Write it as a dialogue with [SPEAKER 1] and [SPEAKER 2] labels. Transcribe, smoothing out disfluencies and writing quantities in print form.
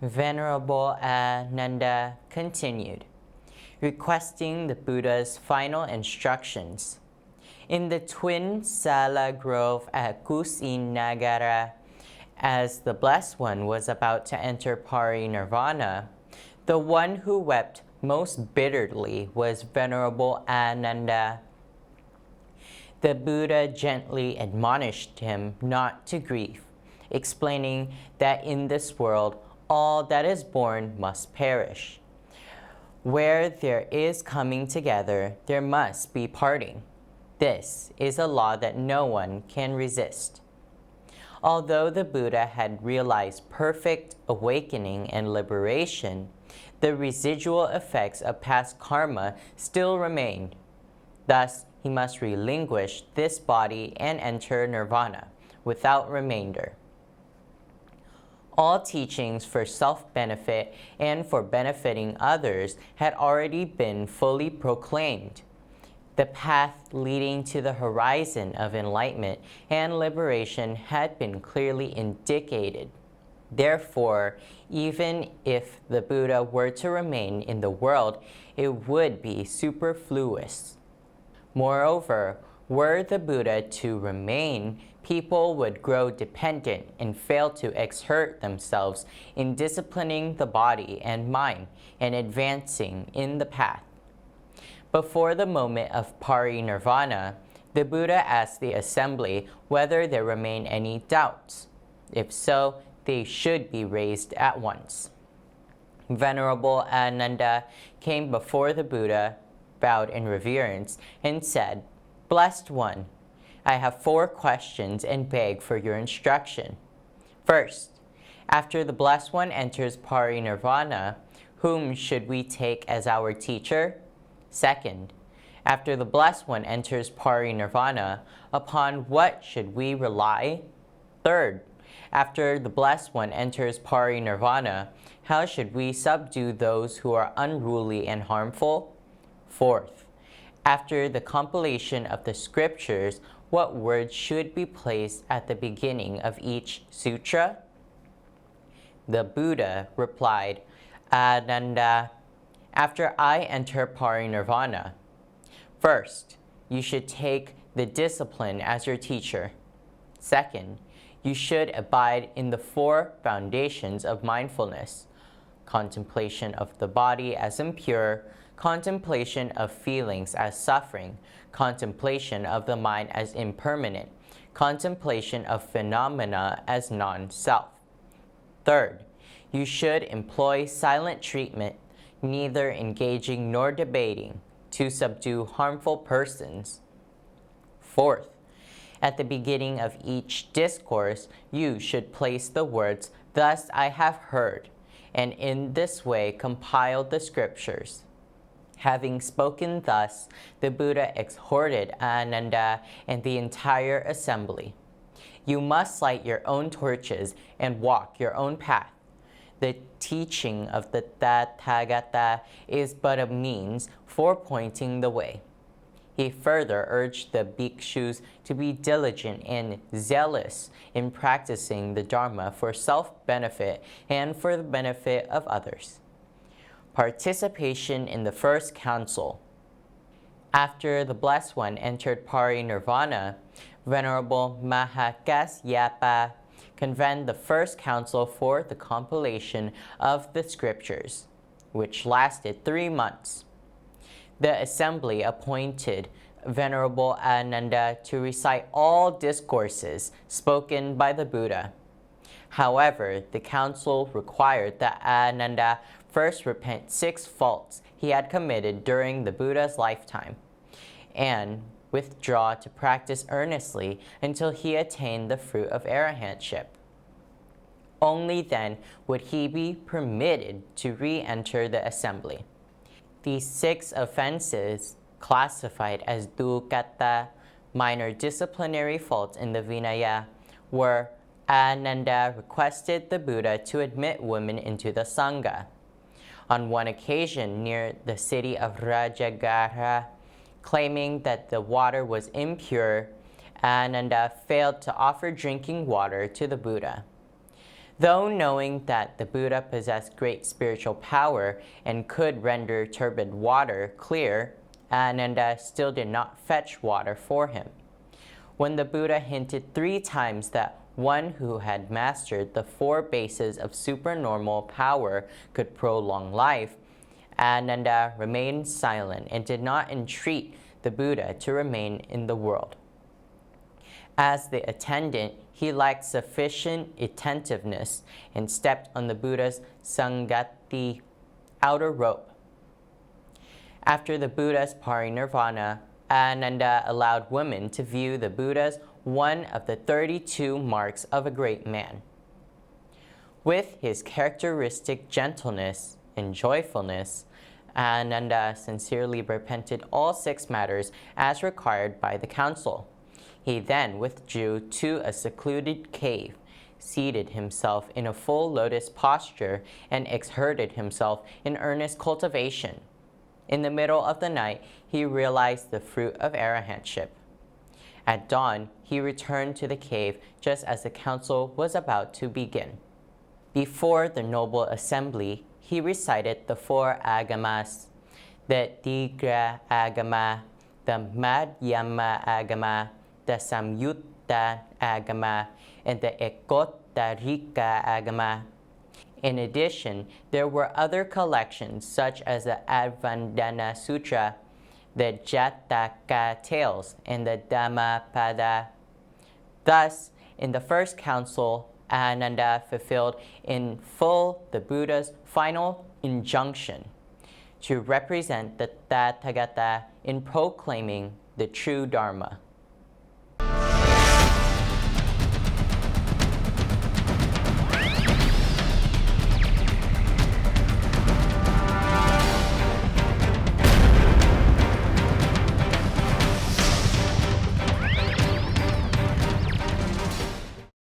[SPEAKER 1] Venerable Ananda continued, requesting the Buddha's final instructions. In the twin Sala Grove at Kusinagara, as the Blessed One was about to enter Parinirvana, the one who wept most bitterly was Venerable Ananda. The Buddha gently admonished him not to grieve, explaining that in this world all that is born must perish. Where there is coming together, there must be parting. This is a law that no one can resist. Although the Buddha had realized perfect awakening and liberation, the residual effects of past karma still remained. Thus, he must relinquish this body and enter nirvana without remainder. All teachings for self-benefit and for benefiting others had already been fully proclaimed. The path leading to the horizon of enlightenment and liberation had been clearly indicated. Therefore, even if the Buddha were to remain in the world, it would be superfluous. Moreover, were the Buddha to remain, people would grow dependent and fail to exert themselves in disciplining the body and mind and advancing in the path. Before the moment of parinirvana, the Buddha asked the assembly whether there remain any doubts. If so, they should be raised at once. Venerable Ananda came before the Buddha, bowed in reverence, and said, "Blessed One, I have 4 questions and beg for your instruction. First, after the Blessed One enters parinirvana, whom should we take as our teacher? Second, after the Blessed One enters parinirvana, upon what should we rely? Third, after the Blessed One enters parinirvana, how should we subdue those who are unruly and harmful? Fourth, after the compilation of the scriptures, what words should be placed at the beginning of each sutra?" The Buddha replied, "Ananda, after I enter parinirvana, first, you should take the discipline as your teacher. Second, you should abide in the 4 foundations of mindfulness: contemplation of the body as impure, contemplation of feelings as suffering, contemplation of the mind as impermanent, contemplation of phenomena as non-self. Third, you should employ silent treatment, neither engaging nor debating, to subdue harmful persons. Fourth, at the beginning of each discourse, you should place the words, 'Thus I have heard,' and in this way compile the scriptures." Having spoken thus, the Buddha exhorted Ananda and the entire assembly. "You must light your own torches and walk your own path. The teaching of the Tathagata is but a means for pointing the way." He further urged the bhikshus to be diligent and zealous in practicing the Dharma for self-benefit and for the benefit of others. Participation in the First Council. After the Blessed One entered parinirvana, Venerable Mahakasyapa convened the First Council for the compilation of the scriptures, which lasted 3 months. The assembly appointed Venerable Ananda to recite all discourses spoken by the Buddha. However, the council required that Ananda first repent 6 faults he had committed during the Buddha's lifetime, and withdraw to practice earnestly until he attained the fruit of arahantship. Only then would he be permitted to re-enter the assembly. These 6 offenses, classified as dukkata, minor disciplinary faults in the Vinaya, were: Ananda requested the Buddha to admit women into the Sangha. On one occasion near the city of Rajagara, claiming that the water was impure, Ananda failed to offer drinking water to the Buddha. Though knowing that the Buddha possessed great spiritual power and could render turbid water clear, Ananda still did not fetch water for him. When the Buddha hinted 3 times that one who had mastered the 4 bases of supernormal power could prolong life, Ananda remained silent and did not entreat the Buddha to remain in the world. As the attendant, he lacked sufficient attentiveness and stepped on the Buddha's Sangati outer rope. After the Buddha's parinirvana, Ananda allowed women to view the Buddha's one of the 32 marks of a great man. With his characteristic gentleness and joyfulness, Ananda sincerely repented all 6 matters as required by the council. He then withdrew to a secluded cave, seated himself in a full lotus posture, and exerted himself in earnest cultivation. In the middle of the night, he realized the fruit of arahantship. At dawn, he returned to the cave just as the council was about to begin. Before the noble assembly, he recited the 4 agamas, the Tigra agama, the Madhyama agama, the Samyutta agama, and the Ekottarika agama. In addition, there were other collections such as the Advandana Sutra, the Jataka Tales, and the Dhammapada. Thus, in the first council, Ananda fulfilled in full the Buddha's final injunction to represent the Tathagata in proclaiming the true Dharma.